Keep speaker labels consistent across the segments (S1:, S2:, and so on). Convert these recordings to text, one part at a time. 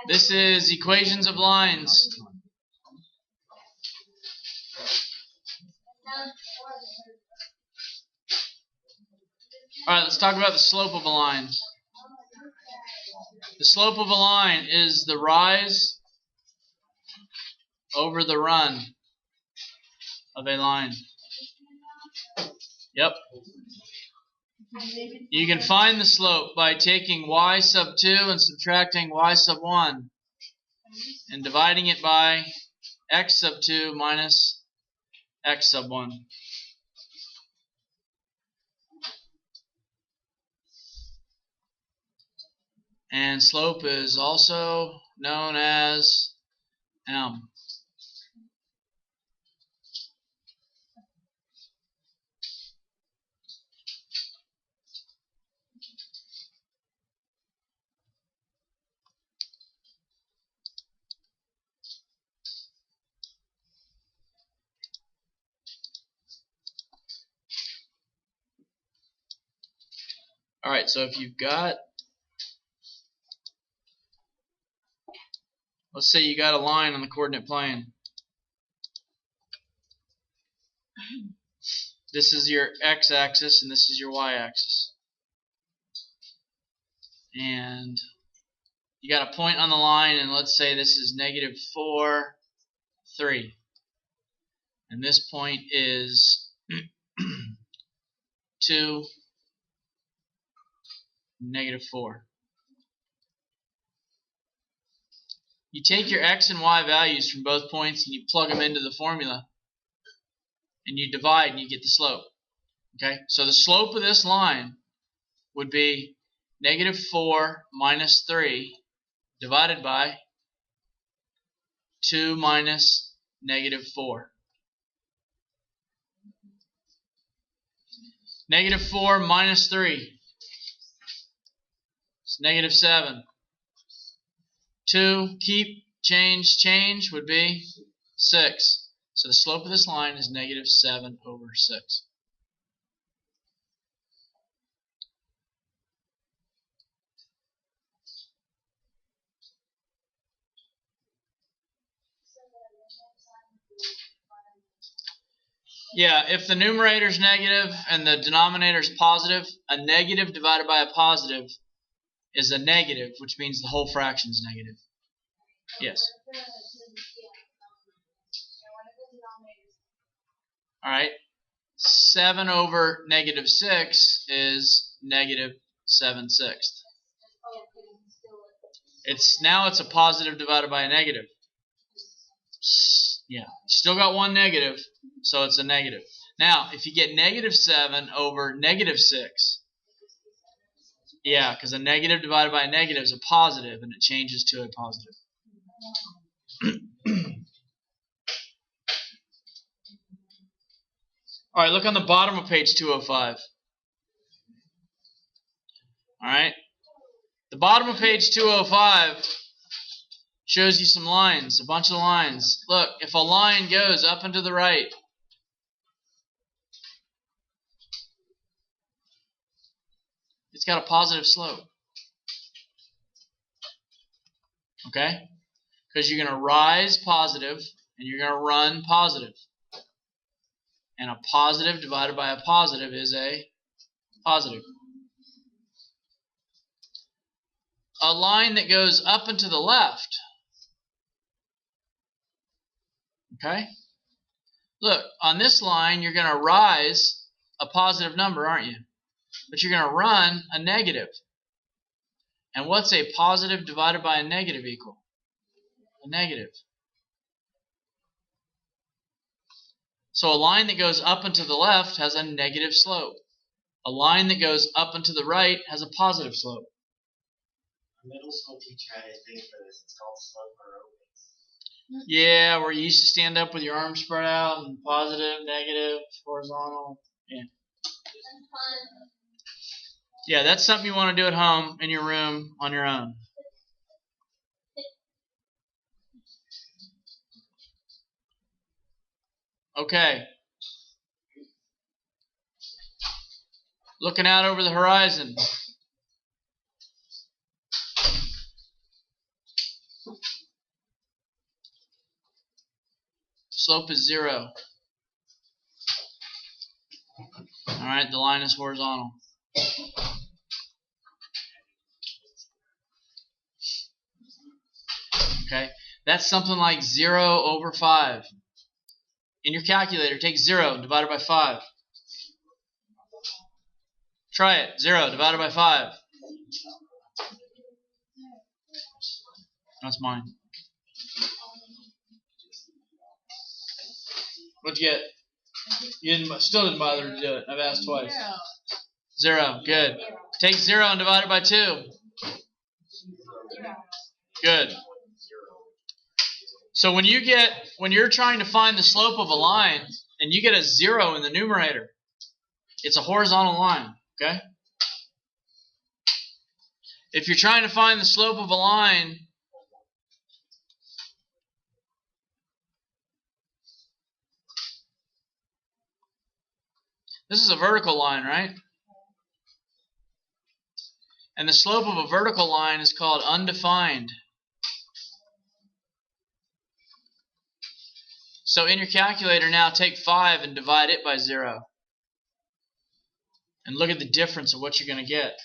S1: This is equations of lines. Alright, let's talk about the slope of a line. The slope of a line is the rise over the run of a line. Yep. You can find the slope by taking y sub 2 and subtracting y sub 1 and dividing it by x sub 2 minus x sub 1. And slope is also known as m. Alright, so if you've got, let's say you got a line on the coordinate plane. This is your x-axis and this is your y-axis. And you got a point on the line, and let's say this is negative 4, 3. And this point is 2, negative 4. You take your x and y values from both points and you plug them into the formula. And you divide and you get the slope. Okay? So the slope of this line would be negative 4 minus 3 divided by 2 minus negative 4. Negative 4 minus 3 is negative 7. 2, keep, change would be 6. So the slope of this line is negative 7 over 6. Yeah, if the numerator is negative and the denominator is positive, a negative divided by a positive is a negative, which means the whole fraction is negative. Yes. Alright. 7 over negative 6 is negative 7/6. Now it's a positive divided by a negative. Yeah, still got one negative, so it's a negative. Now, if you get negative 7 over negative 6, yeah, because a negative divided by a negative is a positive, and it changes to a positive. All right, look on the bottom of page 205. All right, the bottom of page 205 shows you some lines, a bunch of lines. Look, if a line goes up and to the right, it's got a positive slope. Okay? Because you're going to rise positive and you're going to run positive. And a positive divided by a positive is a positive. A line that goes up and to the left. Okay? Look, on this line, you're going to rise a positive number, aren't you? But you're going to run a negative. And what's a positive divided by a negative equal? A negative. So a line that goes up and to the left has a negative slope. A line that goes up and to the right has a positive slope.
S2: Our middle school teacher had a thing for this. It's called slope aerobics.
S1: Yeah, where you used to stand up with your arms spread out and positive, negative, horizontal. Yeah. Yeah, that's something you want to do at home in your room on your own. Okay. Looking out over the horizon. Slope is 0. Alright, the line is horizontal. Okay, that's something like 0 over 5. In your calculator, take 0 and divide it by 5. Try it. 0 divided by 5. That's mine. What'd you get? You still didn't bother to do it. I've asked twice. 0. Good. Take 0 and divide it by 2. Good. So when you're trying to find the slope of a line and you get a 0 in the numerator, it's a horizontal line, okay? If you're trying to find the slope of a line, this is a vertical line, right? And the slope of a vertical line is called undefined. So in your calculator now, take 5 and divide it by 0. And look at the difference of what you're going to get.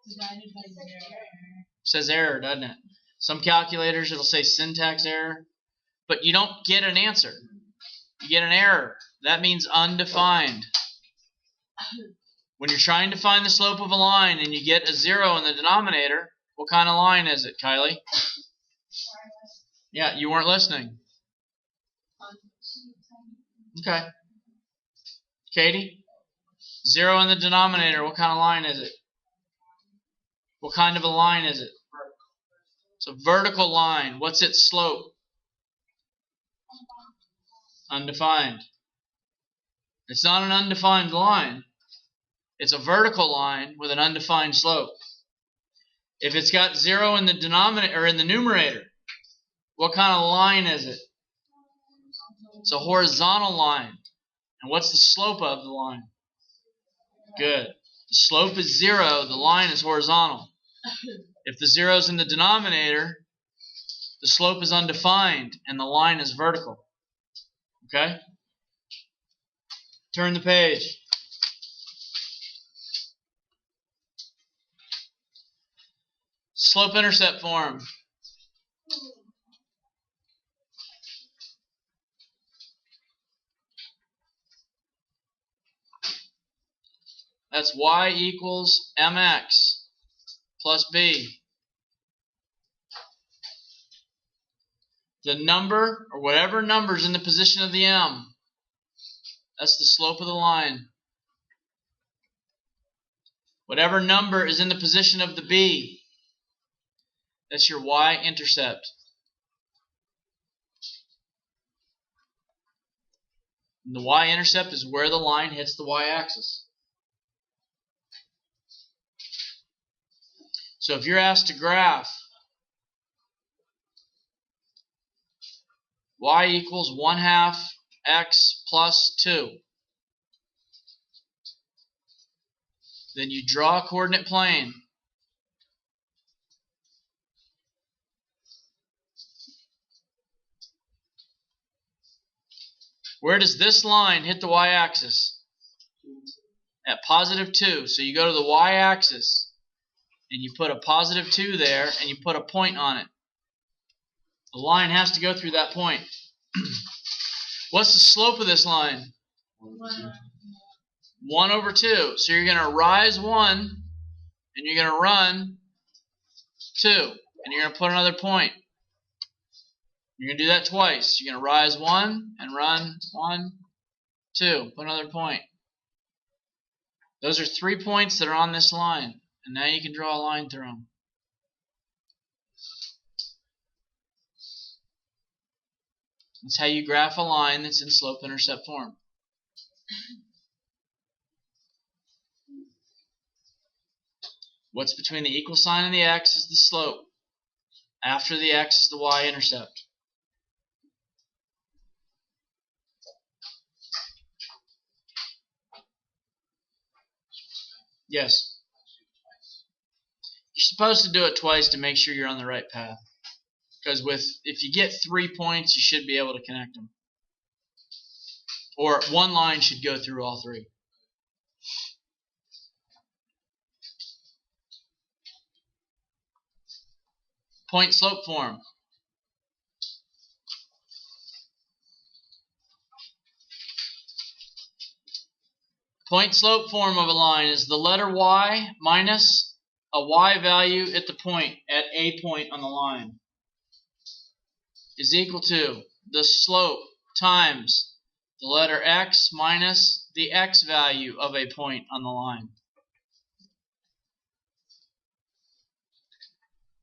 S3: Divided by 0.
S1: It says error, doesn't it? Some calculators, it'll say syntax error. But you don't get an answer. You get an error. That means undefined. When you're trying to find the slope of a line and you get a 0 in the denominator, what kind of line is it, Kylie? Yeah, you weren't listening. Okay. Katie? 0 in the denominator, what kind of line is it? What kind of a line is it? It's a vertical line. What's its slope? Undefined. It's not an undefined line. It's a vertical line with an undefined slope. If it's got 0 in the denominator or in the numerator, what kind of line is it? It's a horizontal line. And what's the slope of the line? Good. The slope is 0, the line is horizontal. If the 0 is in the denominator, the slope is undefined and the line is vertical. Okay? Turn the page. Slope-intercept form. That's y equals mx plus b. The number, or whatever number is in the position of the m, that's the slope of the line. Whatever number is in the position of the b, that's your y-intercept. The y-intercept is where the line hits the y-axis. So if you're asked to graph y equals 1/2 x plus 2, then you draw a coordinate plane. Where does this line hit the y-axis? At positive 2. So you go to the y-axis and you put a positive 2 there and you put a point on it. The line has to go through that point. What's the slope of this line? 1 over 2. So you're going to rise 1 and you're going to run 2. And you're going to put another point. You're going to do that twice. You're going to rise 1 and run 1, 2. Put another point. Those are 3 points that are on this line. And now you can draw a line through them. That's how you graph a line that's in slope-intercept form. What's between the equal sign and the x is the slope. After the x is the y-intercept. Yes. You're supposed to do it twice to make sure you're on the right path. Because if you get 3 points, you should be able to connect them. Or one line should go through all 3. Point slope form. Point slope form of a line is the letter y minus a y value at the point, at a point on the line, is equal to the slope times the letter x minus the x value of a point on the line.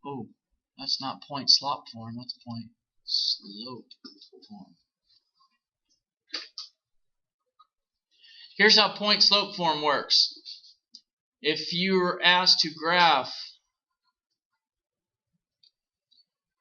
S1: Oh, that's not point slope form, that's point slope form. Here's how point slope form works. If you were asked to graph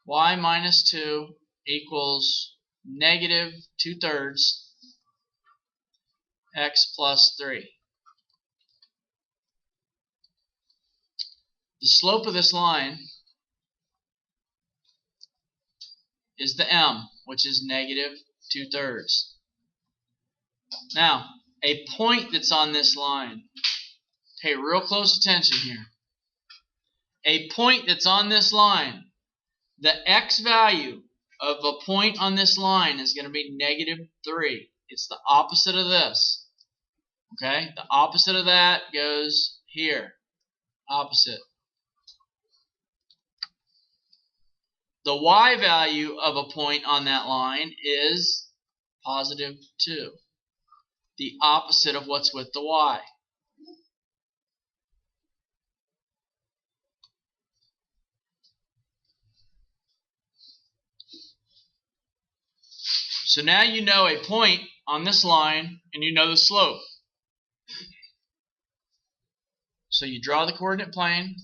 S1: y minus 2 equals negative 2/3 x plus 3. The slope of this line is the m, which is negative 2/3. Now, a point that's on this line, pay real close attention here. A point that's on this line, the x value of a point on this line is going to be negative 3. It's the opposite of this. Okay? The opposite of that goes here. Opposite. The y value of a point on that line is positive 2. The opposite of what's with the y. So now you know a point on this line and you know the slope. So you draw the coordinate plane.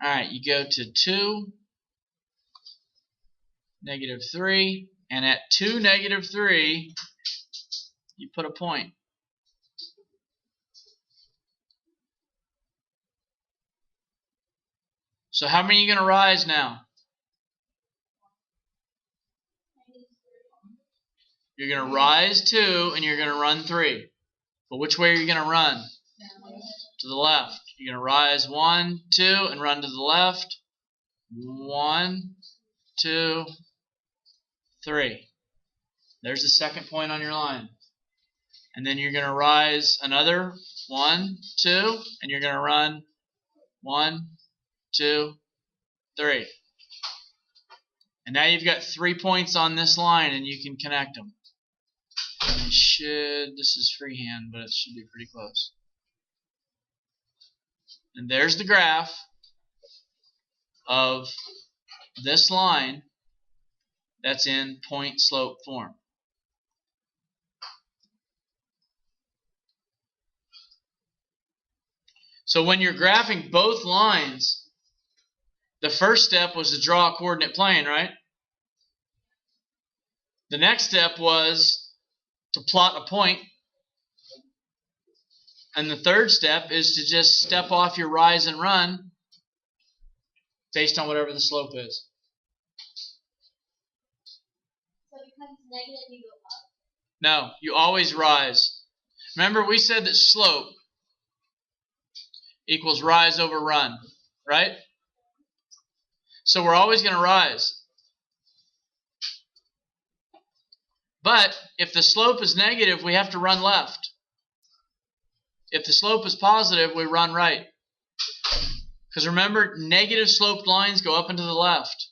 S1: Alright, you go to 2, negative 3, and at 2, negative 3, you put a point. So how many are you going to rise now? You're going to rise 2 and you're going to run 3. But which way are you going to run? To the left. You're going to rise 1, 2, and run to the left. 1, 2, 3. There's the second point on your line. And then you're going to rise another 1, 2, and you're going to run 1, 2, 3. And now you've got 3 points on this line and you can connect them. And this is freehand, but it should be pretty close. And there's the graph of this line that's in point slope form. So when you're graphing both lines, the first step was to draw a coordinate plane, right? The next step was to plot a point. And the third step is to just step off your rise and run based on whatever the slope is.
S3: So it becomes negative and you go up?
S1: No, you always rise. Remember we said that slope equals rise over run, right? So we're always going to rise. But if the slope is negative, we have to run left. If the slope is positive, we run right. Because remember, negative sloped lines go up and to the left.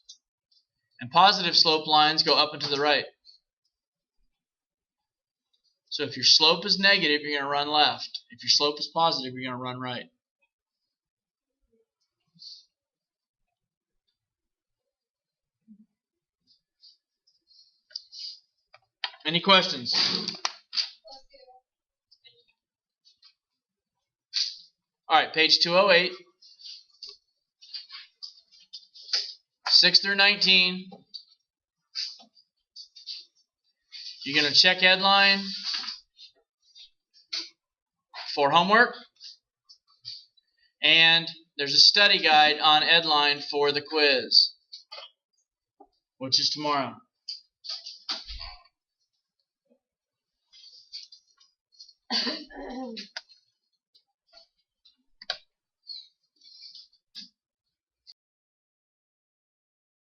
S1: And positive sloped lines go up and to the right. So if your slope is negative, you're going to run left. If your slope is positive, you're going to run right. Any questions? All right, page 208. 6 through 19. You're going to check headline for homework. And there's a study guide on headline for the quiz, which is tomorrow.